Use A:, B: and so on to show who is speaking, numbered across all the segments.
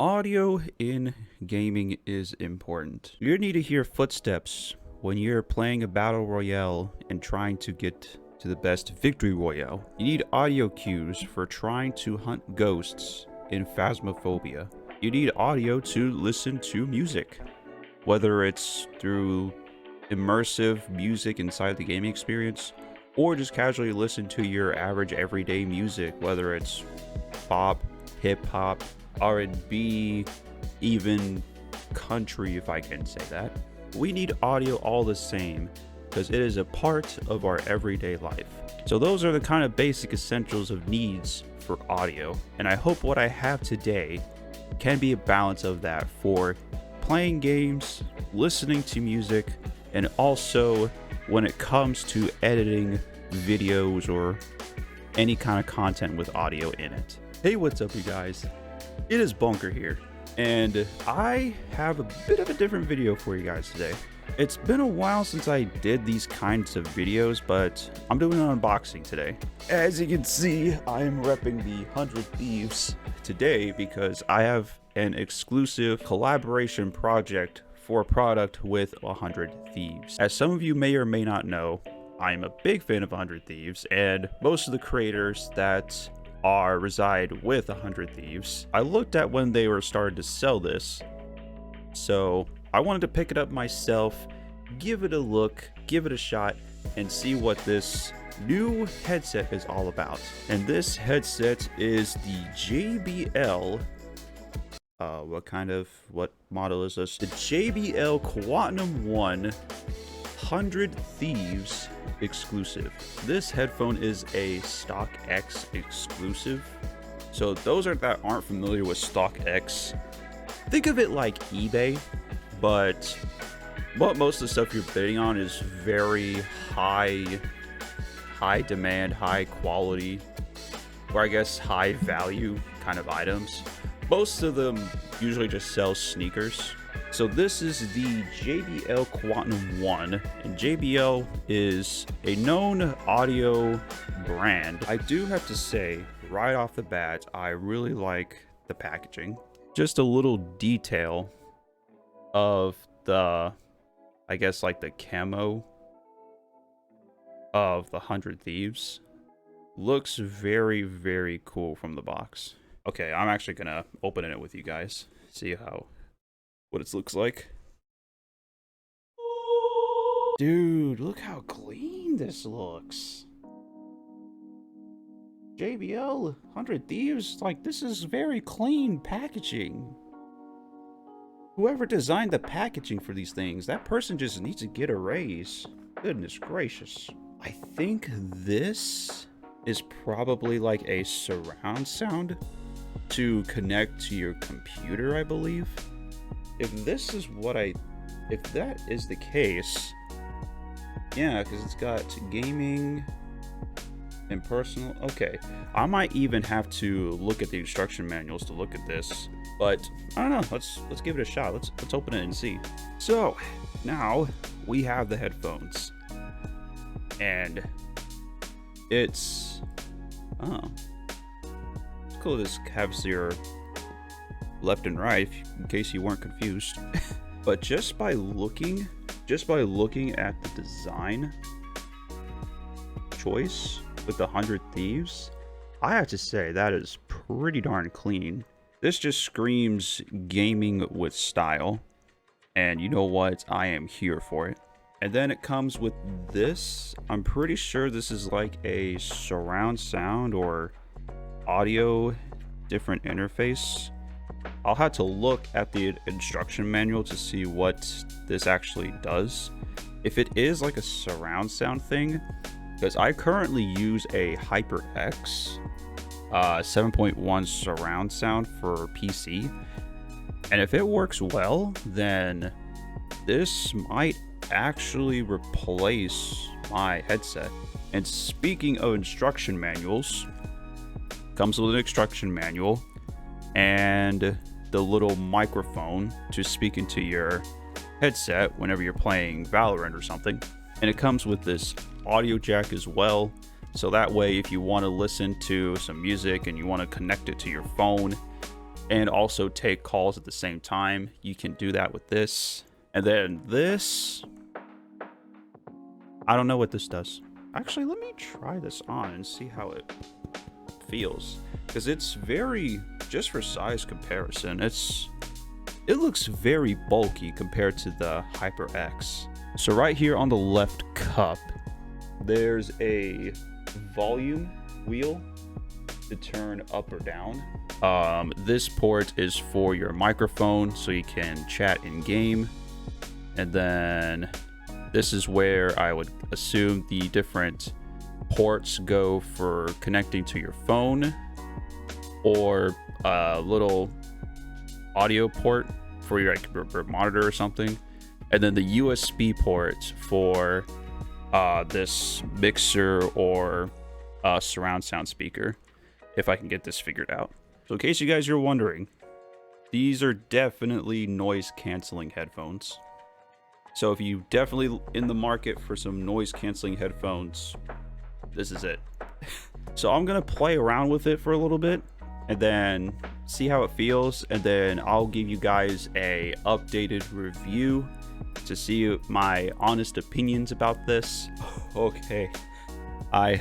A: Audio in gaming is important. You need to hear footsteps when you're playing a battle royale and trying to get to the best victory royale. You need audio cues for trying to hunt ghosts in Phasmophobia. You need audio to listen to music, whether it's through immersive music inside the gaming experience or just casually listen to your average everyday music, whether it's pop, hip hop, R&B, even country, if I can say that. We need audio all the same because it is a part of our everyday life. So those are the kind of basic essentials of needs for audio, and I hope what I have today can be a balance of that for playing games, listening to music, and also when it comes to editing videos or any kind of content with audio in it. Hey, what's up, you guys? It is Bunker here, and I have a bit of a different video for you guys today. It's been a while since I did these kinds of videos, but I'm doing an unboxing today. As you can see, I am repping the 100 Thieves today because I have an exclusive collaboration project for a product with 100 Thieves. As some of you may or may not know, I'm a big fan of 100 Thieves, and most of the creators that reside with 100 Thieves, I looked at when they were started to sell this, so I wanted to pick it up myself, give it a look, give it a shot, and see what this new headset is all about. And this headset is the JBL what model is this? The JBL Quantum One 100 Thieves exclusive. This headphone is a StockX exclusive. So those that aren't familiar with StockX, think of it like eBay, but most of the stuff you're bidding on is very high demand, high quality, or I guess high value kind of items. Most of them usually just sell sneakers. So this is the JBL Quantum One, and JBL is a known audio brand. I do have to say, right off the bat, I really like the packaging. Just a little detail of the, I guess like the camo of the 100 Thieves. Looks very, very cool from the box. Okay, I'm actually gonna open it with you guys, see what it looks like. Dude, look how clean this looks. JBL 100 Thieves, like, this is very clean packaging. Whoever designed the packaging for these things, that person just needs to get a raise. Goodness gracious. I think this is probably like a surround sound to connect to your computer, I believe. If that is the case, yeah, because it's got gaming and personal. Okay, I might even have to look at the instruction manuals to look at this, but I don't know. Let's give it a shot. Let's open it and see. So now we have the headphones, and it's cool. This has your left and right, in case you weren't confused. But just by looking at the design choice with the 100 Thieves, I have to say that is pretty darn clean. This just screams gaming with style, and you know what, I am here for it. And then it comes with this. I'm pretty sure this is like a surround sound or audio different interface. I'll have to look at the instruction manual to see what this actually does. If it is like a surround sound thing, because I currently use a HyperX 7.1 surround sound for PC, and if it works well, then this might actually replace my headset. And speaking of instruction manuals, comes with an instruction manual and the little microphone to speak into your headset whenever you're playing Valorant or something. And it comes with this audio jack as well, so that way if you want to listen to some music and you want to connect it to your phone, and also take calls at the same time. You can do that with this. And then this, I don't know what this does. Actually, let me try this on and see how it feels, because it's very, just for size comparison, it looks very bulky compared to the HyperX. So right here on the left cup, there's a volume wheel to turn up or down. This port is for your microphone, so you can chat in game. And then this is where I would assume the different ports go for connecting to your phone, or a little audio port for your like monitor or something. And then the USB port for this mixer or surround sound speaker, if I can get this figured out. So in case you guys are wondering, these are definitely noise canceling headphones. So if you definitely in the market for some noise canceling headphones, this is it. So I'm gonna play around with it for a little bit and then see how it feels, and then I'll give you guys a updated review to see my honest opinions about this. Okay, I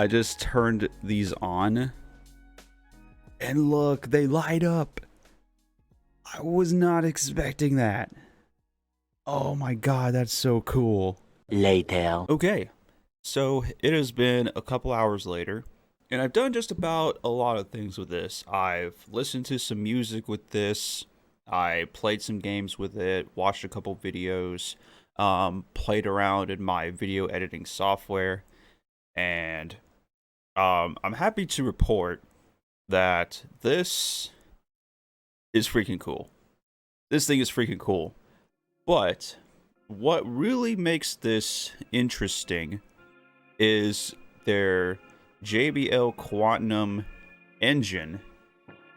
A: just turned these on and look, they light up. I was not expecting that. Oh my god, that's so cool.
B: Later.
A: Okay, so it has been a couple hours later, and I've done just about a lot of things with this. I've listened to some music with this, I played some games with it, watched a couple videos, played around in my video editing software, and I'm happy to report that this is freaking cool. This thing is freaking cool. But what really makes this interesting is their JBL Quantum engine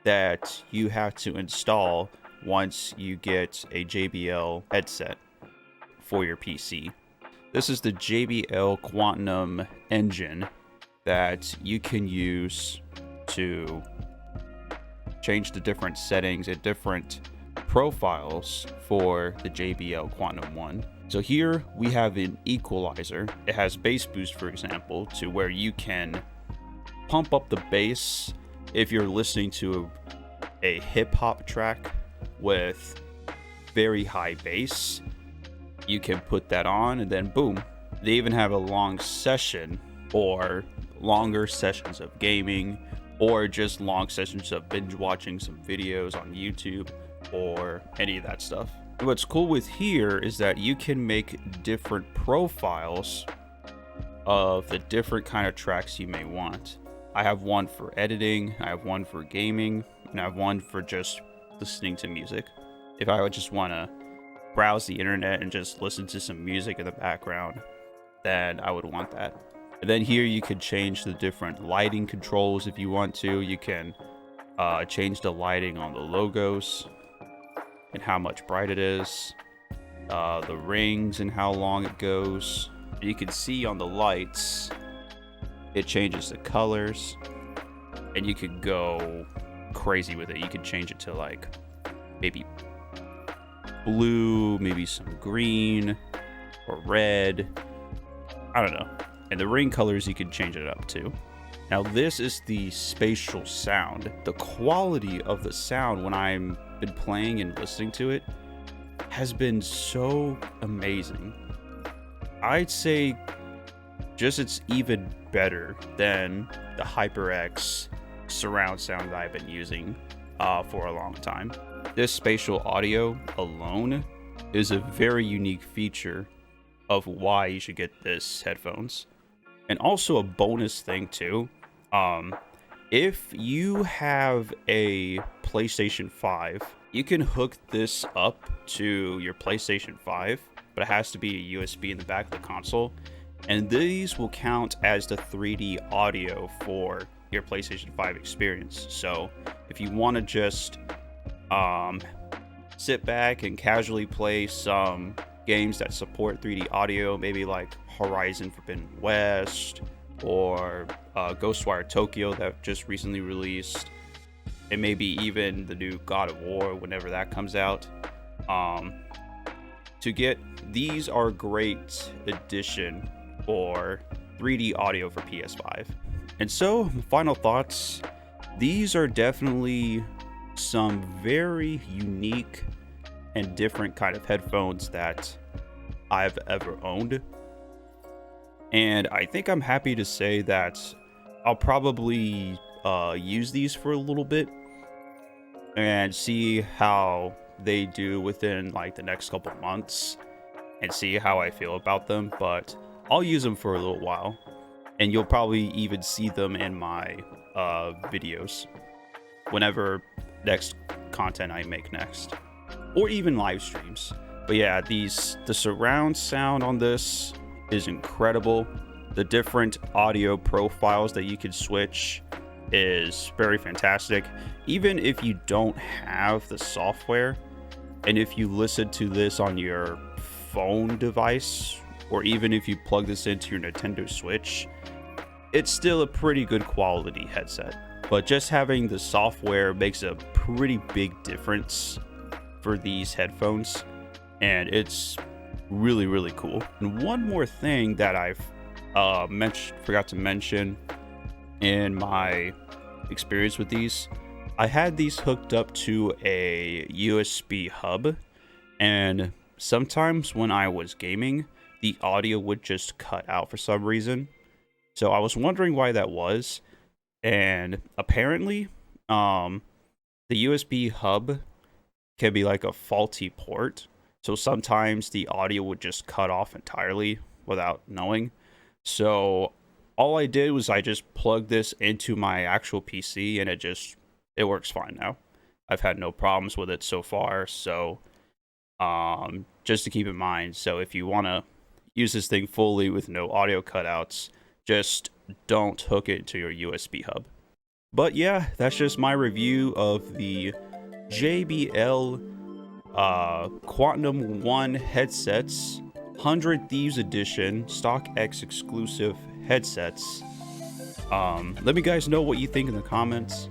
A: that you have to install once you get a JBL headset for your PC. This is the JBL Quantum engine that you can use to change the different settings and different profiles for the JBL Quantum One. So here we have an equalizer. It has bass boost, for example, to where you can pump up the bass if you're listening to a hip-hop track with very high bass. You can put that on and then boom. They even have a long session or longer sessions of gaming, or just long sessions of binge watching some videos on YouTube or any of that stuff. What's cool with here is that you can make different profiles of the different kind of tracks you may want. I have one for editing, I have one for gaming, and I have one for just listening to music. If I would just want to browse the internet and just listen to some music in the background, then I would want that. And then here you could change the different lighting controls if you want to. You can change the lighting on the logos and how much bright it is, the rings and how long it goes. You can see on the lights, it changes the colors, and you could go crazy with it. You could change it to like maybe blue, maybe some green or red. I don't know. And the ring colors, you can change it up too. Now this is the spatial sound. The quality of the sound when I'm been playing and listening to it has been so amazing. I'd say just it's even better than the HyperX surround sound that I've been using for a long time. This spatial audio alone is a very unique feature of why you should get this headphones. And also a bonus thing too, if you have a PlayStation 5, you can hook this up to your PlayStation 5, but it has to be a USB in the back of the console, and these will count as the 3D audio for your PlayStation 5 experience. So if you want to just sit back and casually play some games that support 3D audio, maybe like Horizon Forbidden West or Ghostwire Tokyo that just recently released, and maybe even the new God of War whenever that comes out. To get these are a great addition for 3D audio for PS5. And so, final thoughts. These are definitely some very unique and different kind of headphones that I've ever owned. And I think I'm happy to say that I'll probably use these for a little bit and see how they do within like the next couple months and see how I feel about them. But I'll use them for a little while, and you'll probably even see them in my videos whenever next content I make next, or even live streams. But yeah, the surround sound on this is incredible. The different audio profiles that you can switch is very fantastic. Even if you don't have the software, and if you listen to this on your phone device, or even if you plug this into your Nintendo Switch, it's still a pretty good quality headset. But just having the software makes a pretty big difference for these headphones, and it's really, really cool. And one more thing that I've forgot to mention in my experience with these, I had these hooked up to a USB hub, and sometimes when I was gaming, the audio would just cut out for some reason. So I was wondering why that was, and apparently the USB hub can be like a faulty port, so sometimes the audio would just cut off entirely without knowing. So all I did was I just plugged this into my actual PC, and it works fine now. I've had no problems with it so far. So just to keep in mind, so if you want to use this thing fully with no audio cutouts, just don't hook it to your USB hub. But yeah, that's just my review of the JBL Quantum One headsets, 100 Thieves Edition, Stock X exclusive headsets. Let me guys know what you think in the comments.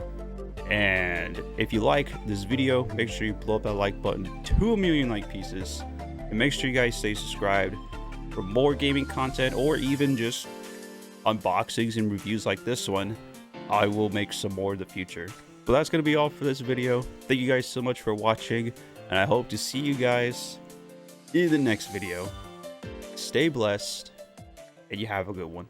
A: And if you like this video, make sure you blow up that like button to 1 million like pieces. And make sure you guys stay subscribed for more gaming content, or even just unboxings and reviews like this one. I will make some more in the future. But that's going to be all for this video. Thank you guys so much for watching, and I hope to see you guys in the next video. Stay blessed, and you have a good one.